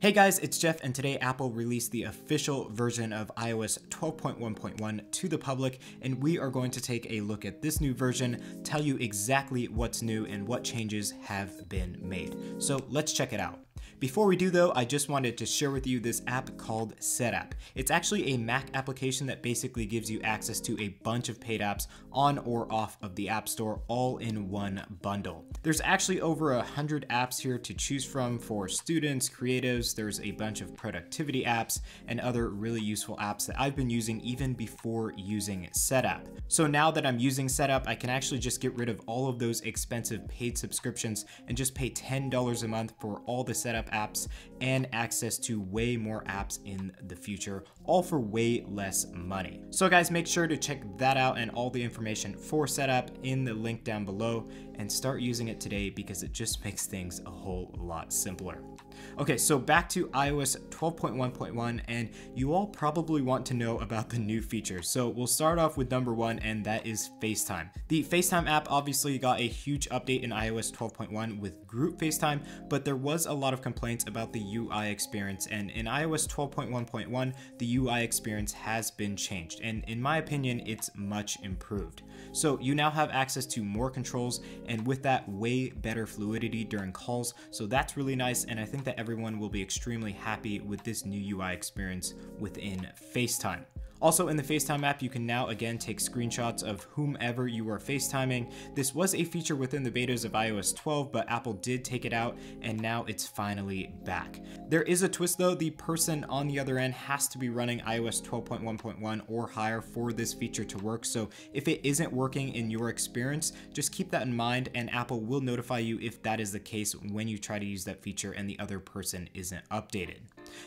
Hey guys, it's Jeff, and today Apple released the official version of iOS 12.1.1 to the public, and we are going to take a look at this new version, tell you exactly what's new and what changes have been made. So let's check it out. Before we do though, I just wanted to share with you this app called Setapp. It's actually a Mac application that basically gives you access to a bunch of paid apps on or off of the App Store, all in one bundle. There's actually over 100 apps here to choose from for students, creatives. There's a bunch of productivity apps and other really useful apps that I've been using even before using Setapp. So now that I'm using Setapp, I can actually just get rid of all of those expensive paid subscriptions and just pay $10 a month for all the Setapp apps and access to way more apps in the future, all for way less money. So guys, make sure to check that out and all the information for Setapp in the link down below and start using it today because it just makes things a whole lot simpler. Okay, so back to iOS 12.1.1, and you all probably want to know about the new features. So we'll start off with number one, and that is FaceTime. The FaceTime app obviously got a huge update in iOS 12.1 with group FaceTime, but there was a lot of complaints about the UI experience, and in iOS 12.1.1, the UI experience has been changed, and in my opinion, it's much improved. So you now have access to more controls, and with that, way better fluidity during calls, so that's really nice, and I think that everyone will be extremely happy with this new UI experience within FaceTime. Also in the FaceTime app, you can now again take screenshots of whomever you are FaceTiming. This was a feature within the betas of iOS 12, but Apple did take it out and now it's finally back. There is a twist though, the person on the other end has to be running iOS 12.1.1 or higher for this feature to work. So if it isn't working in your experience, just keep that in mind and Apple will notify you if that is the case when you try to use that feature and the other person isn't updated.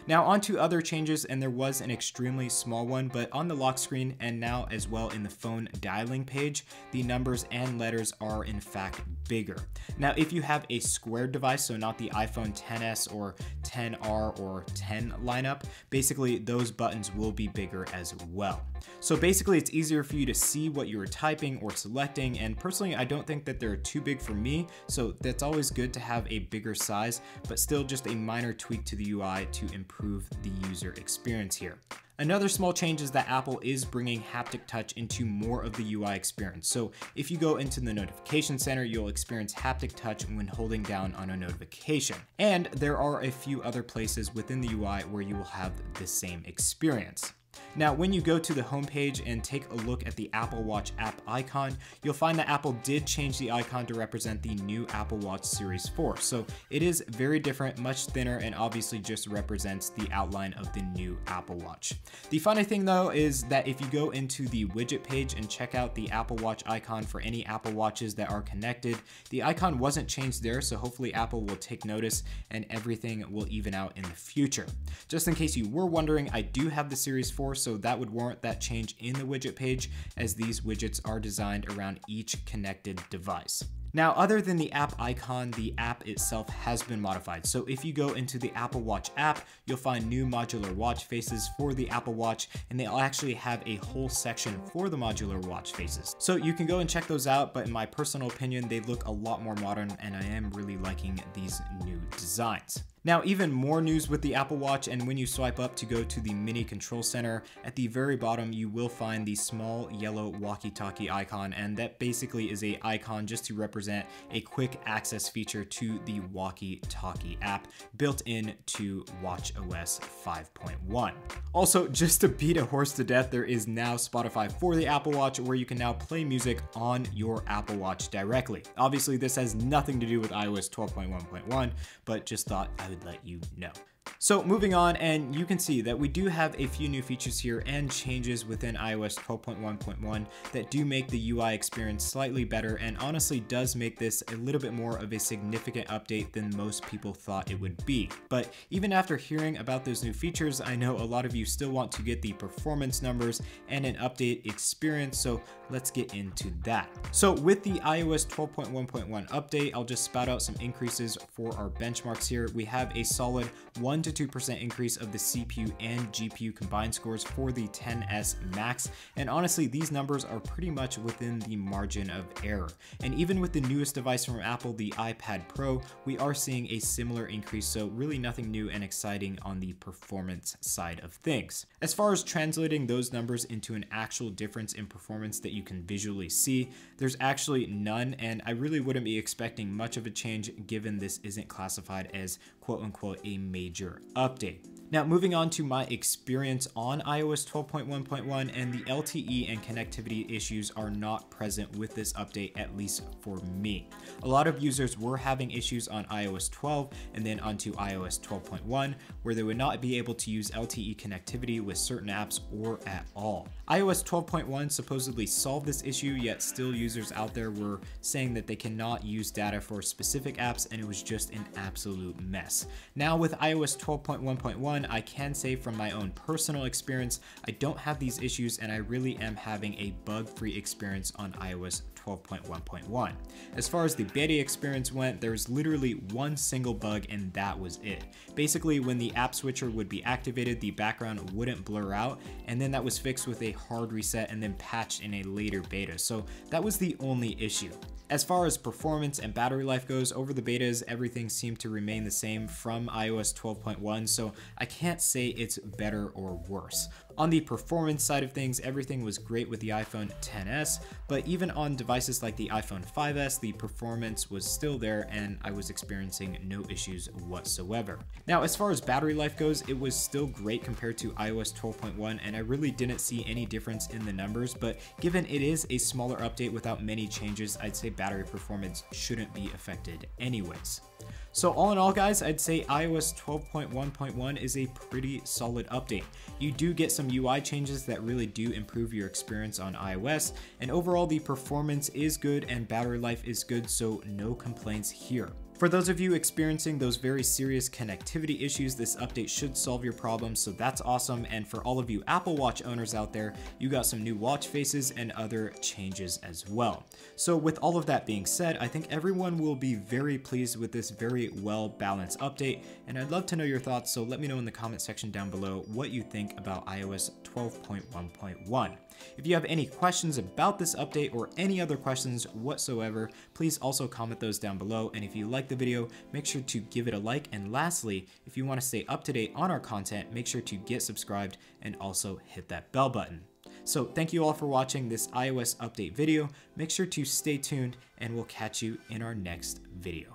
Now on to other changes, and there was an extremely small one, but on the lock screen and now as well in the phone dialing page, the numbers and letters are in fact bigger. Now if you have a squared device, so not the iPhone XS or XR or 10 lineup, basically those buttons will be bigger as well. So basically it's easier for you to see what you're typing or selecting, and personally I don't think that they're too big for me, so that's always good to have a bigger size, but still just a minor tweak to the UI to improve the user experience here. Another small change is that Apple is bringing Haptic Touch into more of the UI experience. So if you go into the notification center, you'll experience Haptic Touch when holding down on a notification. And there are a few other places within the UI where you will have the same experience. Now, when you go to the home page and take a look at the Apple Watch app icon, you'll find that Apple did change the icon to represent the new Apple Watch Series 4. So it is very different, much thinner, and obviously just represents the outline of the new Apple Watch. The funny thing though is that if you go into the widget page and check out the Apple Watch icon for any Apple Watches that are connected, the icon wasn't changed there, so hopefully Apple will take notice and everything will even out in the future. Just in case you were wondering, I do have the Series 4, so that would warrant that change in the widget page, as these widgets are designed around each connected device. Now, other than the app icon, the app itself has been modified. So if you go into the Apple Watch app, you'll find new modular watch faces for the Apple Watch, and they'll actually have a whole section for the modular watch faces. So you can go and check those out, but in my personal opinion, they look a lot more modern, and I am really liking these new designs. Now, even more news with the Apple Watch, and when you swipe up to go to the mini control center, at the very bottom you will find the small yellow walkie-talkie icon, and that basically is an icon just to represent a quick access feature to the walkie-talkie app built into watchOS 5.1. Also, just to beat a horse to death, there is now Spotify for the Apple Watch, where you can now play music on your Apple Watch directly. Obviously, this has nothing to do with iOS 12.1.1, but just thought I would let you know. So moving on, and you can see that we do have a few new features here and changes within iOS 12.1.1 that do make the UI experience slightly better, and honestly does make this a little bit more of a significant update than most people thought it would be. But even after hearing about those new features, I know a lot of you still want to get the performance numbers and an update experience, so let's get into that. So with the iOS 12.1.1 update, I'll just spout out some increases for our benchmarks here. We have a solid 1 to 1 to 2% increase of the CPU and GPU combined scores for the XS Max, and honestly, these numbers are pretty much within the margin of error. And even with the newest device from Apple, the iPad Pro, we are seeing a similar increase, so really nothing new and exciting on the performance side of things. As far as translating those numbers into an actual difference in performance that you can visually see, there's actually none, and I really wouldn't be expecting much of a change given this isn't classified as quote-unquote a major update. Now, moving on to my experience on iOS 12.1.1, and the LTE and connectivity issues are not present with this update, at least for me. A lot of users were having issues on iOS 12 and then onto iOS 12.1, where they would not be able to use LTE connectivity with certain apps or at all. iOS 12.1 supposedly solved this issue, yet still users out there were saying that they cannot use data for specific apps, and it was just an absolute mess. Now with iOS 12.1.1, I can say from my own personal experience, I don't have these issues, and I really am having a bug-free experience on iOS 12.1.1. As far as the beta experience went, there was literally one single bug, and that was it. Basically, when the app switcher would be activated, the background wouldn't blur out, and then that was fixed with a hard reset and then patched in a later beta. So that was the only issue. As far as performance and battery life goes, over the betas, everything seemed to remain the same from iOS 12.1, so I can't say it's better or worse. On the performance side of things, everything was great with the iPhone XS, but even on devices like the iPhone 5S, the performance was still there and I was experiencing no issues whatsoever. Now, as far as battery life goes, it was still great compared to iOS 12.1, and I really didn't see any difference in the numbers, but given it is a smaller update without many changes, I'd say battery performance shouldn't be affected anyways. So all in all, guys, I'd say iOS 12.1.1 is a pretty solid update. You do get some UI changes that really do improve your experience on iOS, and overall the performance is good and battery life is good, so no complaints here. For those of you experiencing those very serious connectivity issues, this update should solve your problems, so that's awesome. And for all of you Apple Watch owners out there, you got some new watch faces and other changes as well. So with all of that being said, I think everyone will be very pleased with this very well balanced update, and I'd love to know your thoughts, so let me know in the comment section down below what you think about iOS 12.1.1. If you have any questions about this update or any other questions whatsoever, please also comment those down below. And if you like the video, make sure to give it a like. And lastly, if you want to stay up to date on our content, make sure to get subscribed and also hit that bell button. So thank you all for watching this iOS update video. Make sure to stay tuned and we'll catch you in our next video.